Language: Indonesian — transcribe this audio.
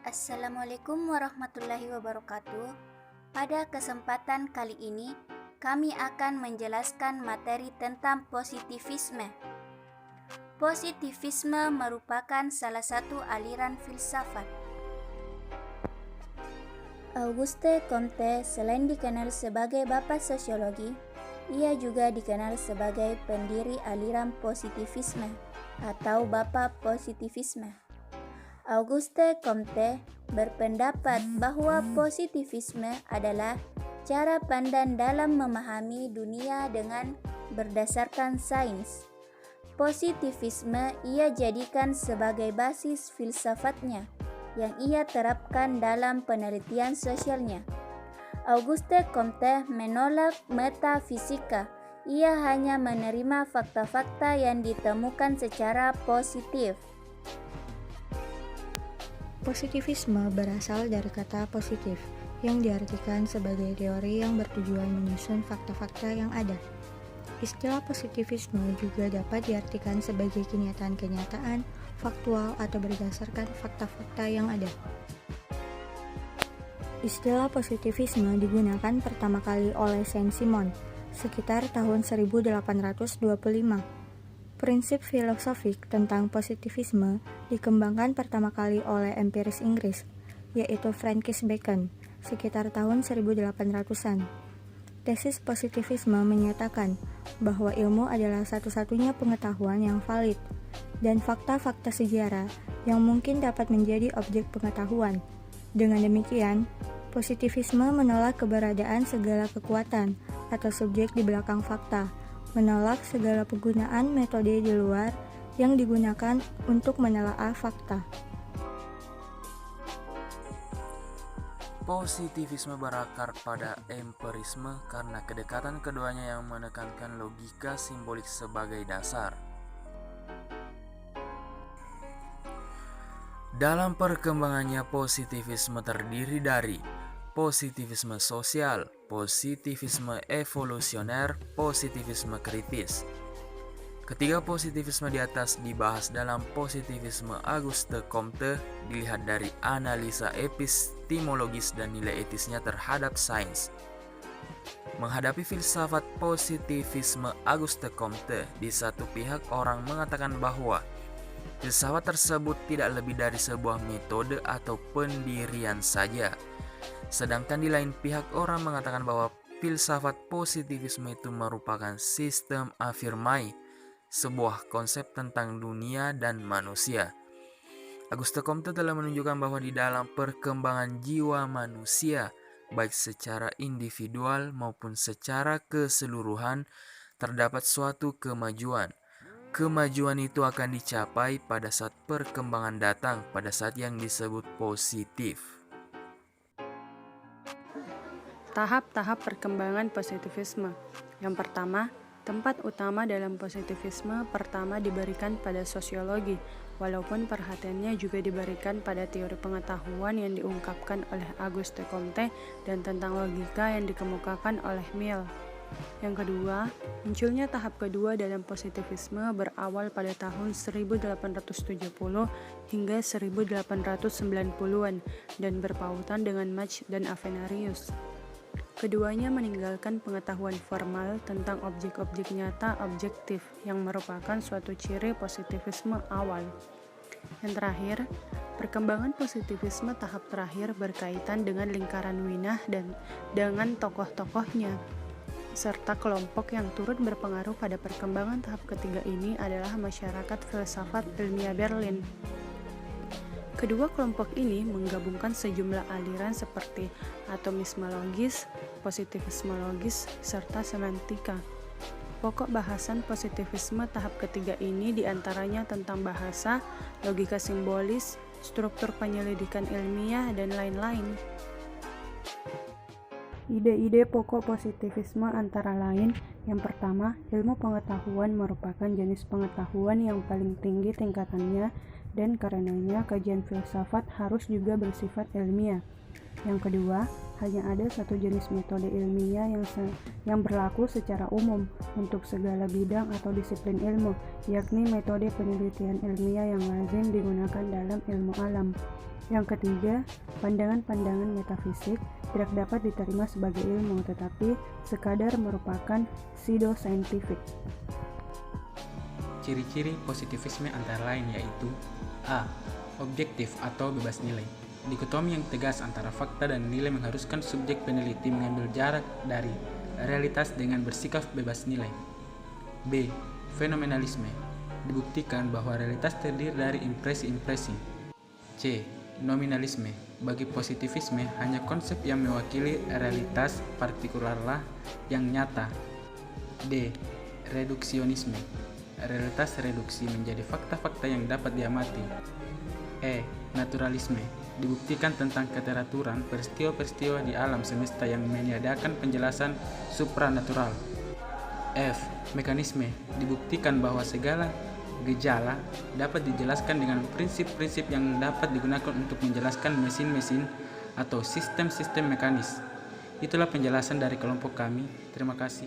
Assalamualaikum warahmatullahi wabarakatuh. Pada kesempatan kali ini, kami akan menjelaskan materi tentang positivisme. Positivisme merupakan salah satu aliran filsafat. Auguste Comte selain dikenal sebagai bapak sosiologi, ia juga dikenal sebagai pendiri aliran positivisme atau bapak positivisme. Auguste Comte berpendapat bahwa positivisme adalah cara pandang dalam memahami dunia dengan berdasarkan sains. Positivisme ia jadikan sebagai basis filsafatnya yang ia terapkan dalam penelitian sosialnya. Auguste Comte menolak metafisika. Ia hanya menerima fakta-fakta yang ditemukan secara positif. Positivisme berasal dari kata positif, yang diartikan sebagai teori yang bertujuan menyusun fakta-fakta yang ada. Istilah positivisme juga dapat diartikan sebagai kenyataan-kenyataan, faktual atau berdasarkan fakta-fakta yang ada. Istilah positivisme digunakan pertama kali oleh Saint-Simon sekitar tahun 1825. Prinsip filosofik tentang positivisme dikembangkan pertama kali oleh empiris Inggris, yaitu Francis Bacon, sekitar tahun 1800-an. Tesis positivisme menyatakan bahwa ilmu adalah satu-satunya pengetahuan yang valid, dan fakta-fakta sejarah yang mungkin dapat menjadi objek pengetahuan. Dengan demikian, positivisme menolak keberadaan segala kekuatan atau subjek di belakang fakta, menolak segala penggunaan metode di luar yang digunakan untuk menelaah fakta. Positivisme berakar pada empirisme karena kedekatan keduanya yang menekankan logika simbolik sebagai dasar. Dalam perkembangannya, positivisme terdiri dari positivisme sosial, positivisme evolusioner, positivisme kritis. Ketiga positivisme di atas dibahas dalam positivisme Auguste Comte, dilihat dari analisa epistemologis dan nilai etisnya terhadap sains. Menghadapi filsafat positivisme Auguste Comte, di satu pihak orang mengatakan bahwa filsafat tersebut tidak lebih dari sebuah metode atau pendirian saja. Sedangkan di lain pihak orang mengatakan bahwa filsafat positivisme itu merupakan sistem affirmai, sebuah konsep tentang dunia dan manusia. Auguste Comte telah menunjukkan bahwa di dalam perkembangan jiwa manusia, baik secara individual maupun secara keseluruhan, terdapat suatu kemajuan. Kemajuan itu akan dicapai pada saat perkembangan datang, pada saat yang disebut positif. Tahap-tahap perkembangan positivisme. Yang pertama, tempat utama dalam positivisme pertama diberikan pada sosiologi, walaupun perhatiannya juga diberikan pada teori pengetahuan yang diungkapkan oleh Auguste Comte dan tentang logika yang dikemukakan oleh Mill. Yang kedua, munculnya tahap kedua dalam positivisme berawal pada tahun 1870 hingga 1890-an dan berpautan dengan Mach dan Avenarius. Keduanya meninggalkan pengetahuan formal tentang objek-objek nyata objektif yang merupakan suatu ciri positivisme awal. Yang terakhir, perkembangan positivisme tahap terakhir berkaitan dengan lingkaran Winah dan dengan tokoh-tokohnya, serta kelompok yang turut berpengaruh pada perkembangan tahap ketiga ini adalah masyarakat filsafat ilmiah Berlin. Kedua kelompok ini menggabungkan sejumlah aliran seperti atomisme logis, positivisme logis, serta semantika. Pokok bahasan positivisme tahap ketiga ini diantaranya tentang bahasa, logika simbolis, struktur penyelidikan ilmiah, dan lain-lain. Ide-ide pokok positivisme antara lain, yang pertama, ilmu pengetahuan merupakan jenis pengetahuan yang paling tinggi tingkatannya dan karenanya kajian filsafat harus juga bersifat ilmiah. Yang kedua, hanya ada satu jenis metode ilmiah yang berlaku secara umum untuk segala bidang atau disiplin ilmu, yakni metode penelitian ilmiah yang lazim digunakan dalam ilmu alam. Yang ketiga, pandangan-pandangan metafisik tidak dapat diterima sebagai ilmu, tetapi sekadar merupakan pseudo-scientific. Ciri-ciri positivisme antara lain yaitu A. Objektif atau bebas nilai. Dikotomi yang tegas antara fakta dan nilai mengharuskan subjek peneliti mengambil jarak dari realitas dengan bersikap bebas nilai. B. Fenomenalisme. Dibuktikan bahwa realitas terdiri dari impresi-impresi. C. Nominalisme. Bagi positivisme, hanya konsep yang mewakili realitas partikularlah yang nyata. D. Reduksionisme. Realitas reduksi menjadi fakta-fakta yang dapat diamati. E. Naturalisme. Dibuktikan tentang keteraturan peristiwa-peristiwa di alam semesta yang meniadakan penjelasan supranatural. F. Mekanisme. Dibuktikan bahwa segala gejala dapat dijelaskan dengan prinsip-prinsip yang dapat digunakan untuk menjelaskan mesin-mesin atau sistem-sistem mekanis. Itulah penjelasan dari kelompok kami. Terima kasih.